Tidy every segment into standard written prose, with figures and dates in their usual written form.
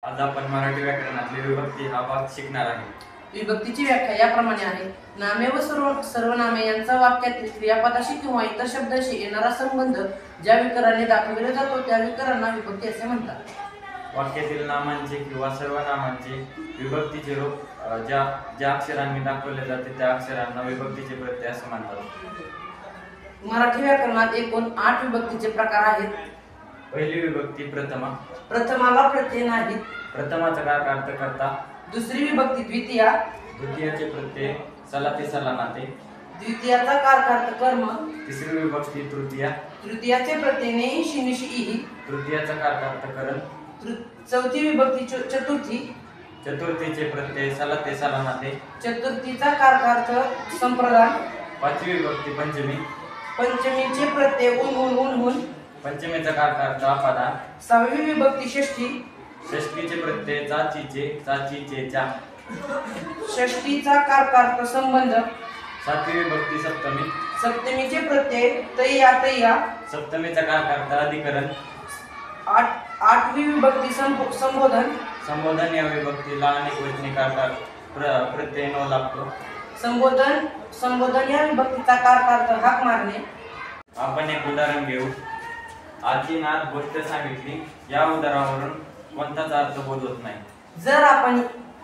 आज आपण मराठी व्याकरणातली विभक्ती हा भाग शिकणार आहे। विभक्तीची व्याख्या याप्रमाणे आहे। नामे व सर्वनामे यांचा वाक्यातील क्रियापदाशी किंवा इतर शब्दाशी येणारा संबंध ज्या विकाराने दाखविला जातो त्या विकारांना विभक्ती असे म्हणतात। वाक्यातील नामांचे किंवा सर्वनामांचे विभक्तीचे रूप ज्या अक्षरांनी दाखवले जाते त्या अक्षरांना विभक्तीचे प्रत्यय असे म्हणतात। मराठी व्याकरणात एकूण 8 विभक्तीचे प्रकार आहेत। पहिली विभक्ती प्रथमा। प्रथमाला प्रत्यय नाहीत। प्रथमाचा काय अर्थ करता। दुसरी विभक्ती द्वितीया। द्वितीयाचे प्रत्यय सला ते सला नाते। द्वितीयाचा कारकार्थ कर्म। तिसरी विभक्ती तृतीया। तृतीयाचे प्रत्यय नेई शिनिशी इही। तृतीयाचा कारकार्थ करण। चौथी विभक्ती चतुर्थी। चतुर्थीचे प्रत्यय सला ते सला नाते। चतुर्थीचा कारकार्थ संप्रदान। पाचवी विभक्ती पंचमी। पंचमीचे प्रत्यय ऊन ऊन ऊन ऊन। पंचमीचा कारकार्थ अपादान। सहावी विभक्ती षष्ठी। षष्ठीचे प्रत्यय चाचीचे चाचीचे चा। षष्ठीचा कारकार्थ संबंध। सातवी विभक्ती सप्तमी। सप्तमीचे प्रत्यय तैया तैया। सप्तमीचा कारकार्थ अधिकरण। आठवी विभक्ती संबोधन। संबोधन या विभक्तीला अनेक वचनी कारकार्थ प्रत्यय न लागतो। संबोधन या विभक्तीचा कारकार्थ हाक मारणे। आपण एक उदाहरण घेऊ। आजी नाथ गोष्ट सांगितली या उदाहरणावरून कोणताच अर्थ बोलत नाही। जर आपण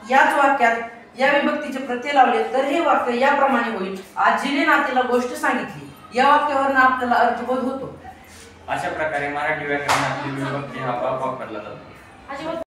याच वाक्यात या विभक्तीचे प्रत्यय लावले तर हे वाक्य याप्रमाणे होईल। आजीने नातीला गोष्ट सांगितली या वाक्यावरून आपल्याला अर्थबोध होतो। अशा प्रकारे मराठी व्याकरणातील विभक्ती हा भाग वापरला जातो।